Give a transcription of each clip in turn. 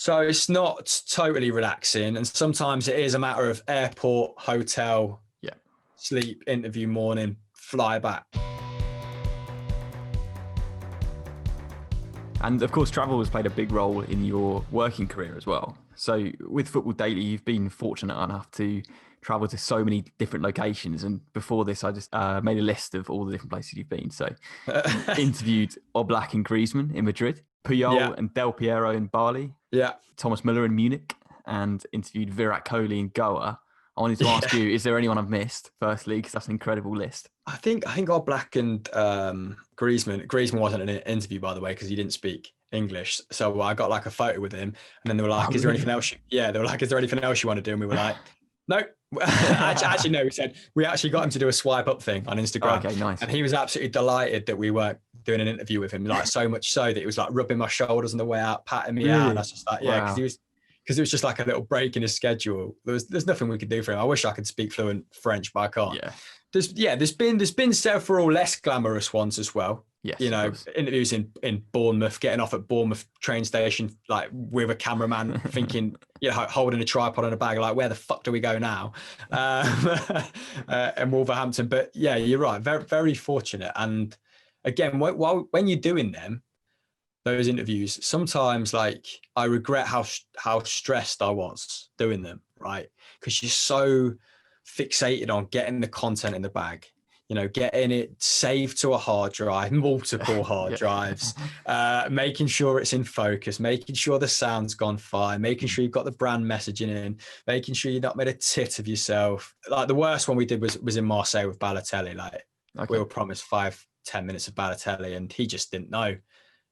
So it's not totally relaxing, and sometimes it is a matter of airport, hotel, Yeah. sleep, interview, morning, fly back. And of course, travel has played a big role in your working career as well. So with Football Daily, you've been fortunate enough to travel to so many different locations. And before this, I just made a list of all the different places you've been. So interviewed Oblak and Griezmann in Madrid, Puyol and Del Piero in Bali, Thomas Müller in Munich, and interviewed Virat Kohli in Goa. I wanted to ask you, is there anyone I've missed, firstly, because that's an incredible list? I think Oblak and Griezmann wasn't an interview, by the way, because he didn't speak English. So I got like a photo with him, and then they were like, "Is there anything else?" They were like, "Is there anything else you want to do?" And we were like, "No." actually, no. We said we actually got him to do a swipe up thing on Instagram. Okay, nice. And he was absolutely delighted that we weren't doing an interview with him. Like so much so that he was like rubbing my shoulders on the way out, patting me out, and I was just like, yeah, because it was just like a little break in his schedule. There's nothing we could do for him. I wish I could speak fluent French, but I can't. Yeah. There's been several less glamorous ones as well. Yes, interviews in Bournemouth, getting off at Bournemouth train station, like with a cameraman thinking, holding a tripod and a bag, like, where the fuck do we go now? And Wolverhampton. But yeah, you're right. Very, very fortunate. And again, when you're doing those interviews, sometimes like I regret how stressed I was doing them, right? Because you're so fixated on getting the content in the bag, getting it saved to a hard drive, multiple hard drives, making sure it's in focus, making sure the sound's gone fine, making sure you've got the brand messaging in, making sure you've not made a tit of yourself. Like the worst one we did was in Marseille with Balotelli. Like we were promised 5-10 minutes of Balotelli and he just didn't know.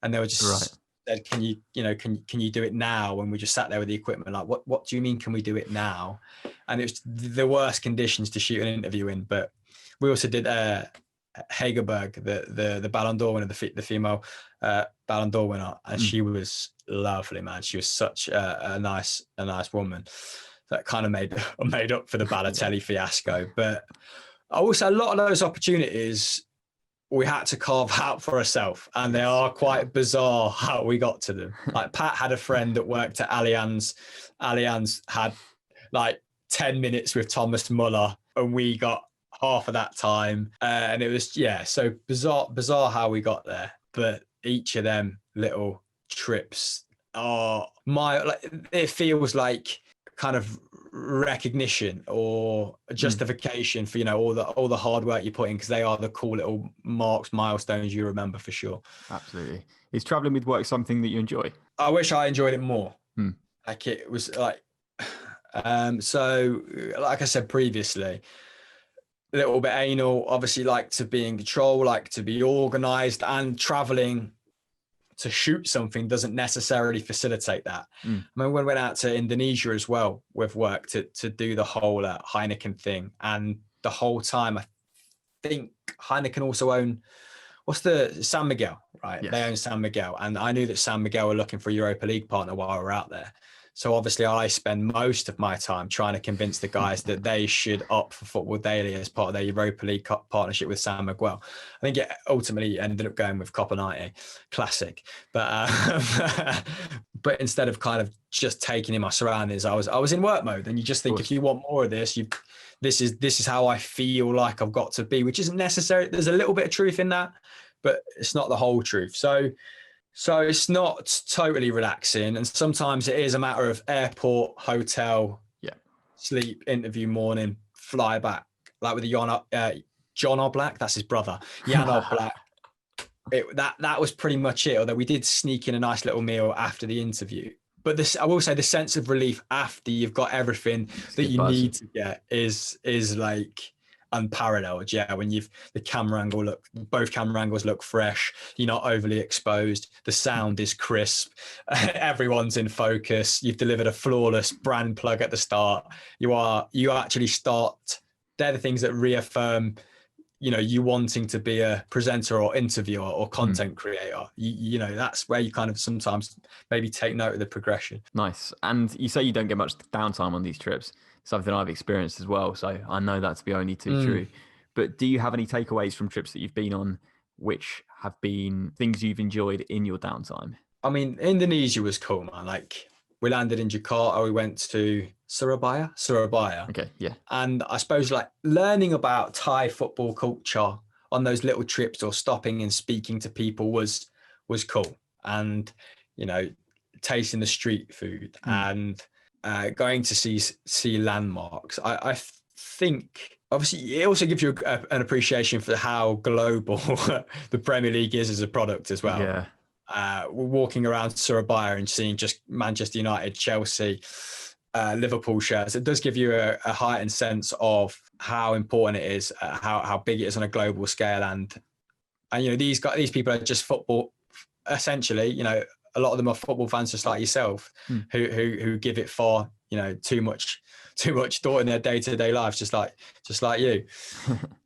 And they were just said, can you do it now? And we just sat there with the equipment, like, what do you mean, can we do it now? And it was the worst conditions to shoot an interview in. But we also did Hegerberg, the Ballon d'Or winner, the female Ballon d'Or winner, and she was lovely, man. She was such a nice woman that kind of made up for the Balotelli fiasco. But also a lot of those opportunities we had to carve out for ourselves, and they are quite bizarre how we got to them. Like Pat had a friend that worked at Allianz. Allianz had like 10 minutes with Thomas Müller, and we got half of that time. And it was, so bizarre how we got there. But each of them little trips are it feels like kind of recognition or justification for all the hard work you put in, because they are the cool little milestones you remember for sure. Absolutely. Is traveling with work something that you enjoy? I wish I enjoyed it more. Like it was like so like I said previously, a little bit anal, obviously like to be in control, like to be organized, and traveling to shoot something doesn't necessarily facilitate that. I mean, when we went out to Indonesia as well with work to do the whole Heineken thing, and the whole time I think Heineken also own San Miguel, right? Yes. They own San Miguel, and I knew that San Miguel were looking for a Europa League partner while we were out there. So obviously I spend most of my time trying to convince the guys that they should opt for Football Daily as part of their Europa League partnership with San Miguel. I think it ultimately ended up going with Copa 90, classic. But but instead of kind of just taking in my surroundings, I was in work mode. And you just think, if you want more of this, this is how I feel like I've got to be, which isn't necessary. There's a little bit of truth in that, but it's not the whole truth. So it's not totally relaxing. And sometimes it is a matter of airport, hotel, sleep, interview, morning, fly back. Like with John Oblak, that's his brother, Jan Oblak. That was pretty much it. Although we did sneak in a nice little meal after the interview. But I will say the sense of relief after you've got everything that you need to get is like unparalleled. When both camera angles look fresh, you're not overly exposed, the sound is crisp, everyone's in focus, you've delivered a flawless brand plug at the start. You actually start, they're the things that reaffirm you wanting to be a presenter or interviewer or content creator. That's where you kind of sometimes maybe take note of the progression. Nice. And you say you don't get much downtime on these trips, something I've experienced as well. So I know that to be only too true. But do you have any takeaways from trips that you've been on, which have been things you've enjoyed in your downtime? I mean, Indonesia was cool, man. Like we landed in Jakarta. We went to Surabaya. Okay, yeah. And I suppose like learning about Thai football culture on those little trips or stopping and speaking to people was cool. And, you know, tasting the street food and going to see landmarks. I think obviously it also gives you an appreciation for how global the Premier League is as a product as well. Yeah. Walking around Surabaya and seeing just Manchester United, Chelsea, Liverpool shirts, it does give you a heightened sense of how important it is, how big it is on a global scale, and you know these people are just football essentially. You know, a lot of them are football fans just like yourself, who give it far, you know, too much thought in their day-to-day lives, just like you.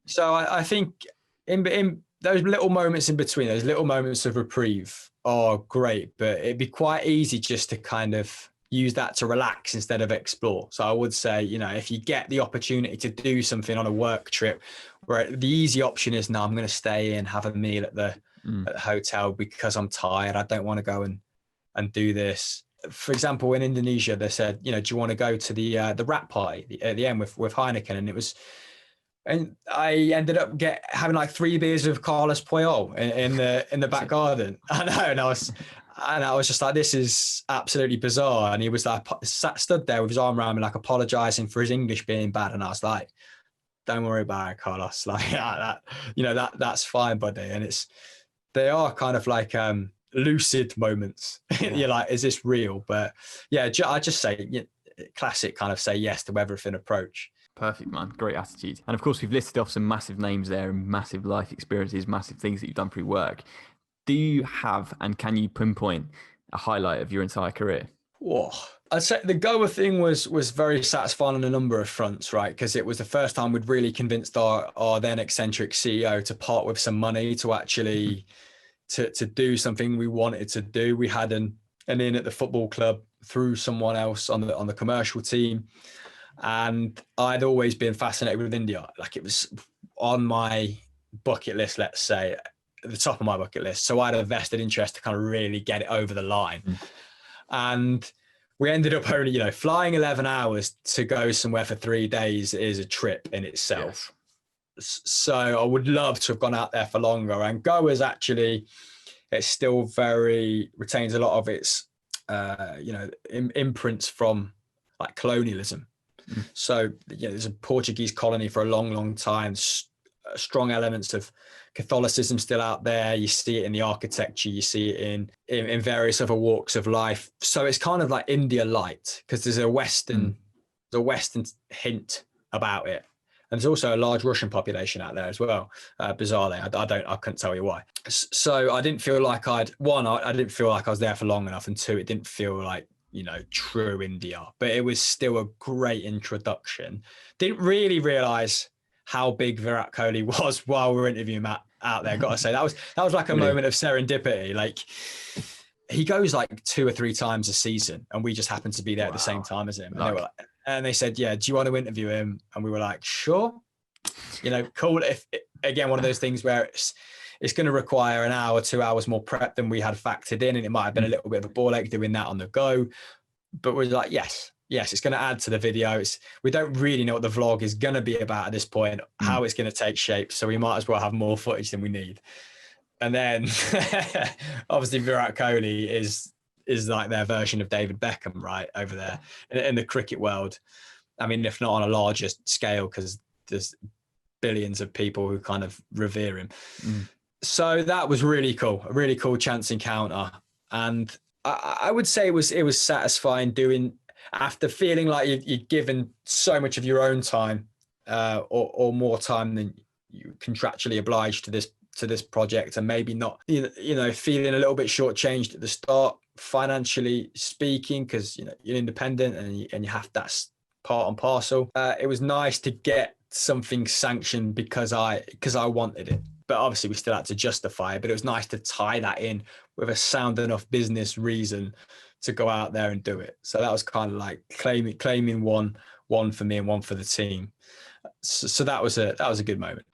So I think in those little moments in between, those little moments of reprieve are great, but it'd be quite easy just to kind of use that to relax instead of explore. So I would say, you know, if you get the opportunity to do something on a work trip, where the easy option is, no, I'm going to stay in, have a meal at the hotel because I'm tired, I don't want to go and do this. For example, in Indonesia, they said, you know, do you want to go to the wrap party at the end with Heineken? And I ended up having like 3 beers of Carlos Puyol in the back garden. I know, and I was just like, this is absolutely bizarre. And he was like, stood there with his arm around me, like apologizing for his English being bad. And I was like, don't worry about it, Carlos. Like that's fine, buddy. And they are kind of like lucid moments. Yeah. You're like, is this real? But yeah, I just say classic kind of say yes to everything approach. Perfect, man. Great attitude. And of course, we've listed off some massive names there and massive life experiences, massive things that you've done through work. Do you have, and can you pinpoint a highlight of your entire career? Whoa. I'd say the Goa thing was very satisfying on a number of fronts, right? Because it was the first time we'd really convinced our then eccentric CEO to part with some money to actually to do something we wanted to do. We had an in at the football club through someone else on the commercial team. And I'd always been fascinated with India. Like it was on my bucket list, let's say, at the top of my bucket list. So I had a vested interest to kind of really get it over the line. And we ended up only, you know, flying 11 hours to go somewhere for 3 days is a trip in itself. Yes. So I would love to have gone out there for longer. And Goa's actually, it's still retains a lot of its, imprints from like colonialism. So, you know, there's a Portuguese colony for a long, long time, strong elements of Catholicism still out there. You see it in the architecture, you see it in various other walks of life. So it's kind of like India light, because there's a Western hint about it. And there's also a large Russian population out there as well. Bizarrely, I couldn't tell you why. So I didn't feel like I didn't feel like I was there for long enough, and 2, it didn't feel like, you know, true India, but it was still a great introduction. Didn't really realize how big Virat Kohli was while we were interviewing Matt out there. Got to say that was like a moment of serendipity. Like he goes like 2 or 3 times a season, and we just happened to be there at the same time as him. And they were like, and they said, yeah, do you want to interview him? And we were like, sure. You know, cool. If again, one of those things where it's going to require an hour, 2 hours more prep than we had factored in. And it might have been a little bit of a ball ache doing that on the go. But we're like, yes, it's going to add to the video. We don't really know what the vlog is going to be about at this point, how it's going to take shape. So we might as well have more footage than we need. And then obviously Virat Kohli is like their version of David Beckham, right, over there in the cricket world. I mean, if not on a larger scale, because there's billions of people who kind of revere him. So that was really cool, a really cool chance encounter. And I would say it was satisfying doing, after feeling like you'd given so much of your own time or more time than you contractually obliged to this project, and maybe not, you know, feeling a little bit shortchanged at the start, financially speaking, because, you know, you're independent and you have that part and parcel. It was nice to get something sanctioned because I wanted it. But obviously we still had to justify it, but it was nice to tie that in with a sound enough business reason to go out there and do it. So that was kind of like claiming one for me and one for the team. So that was a good moment.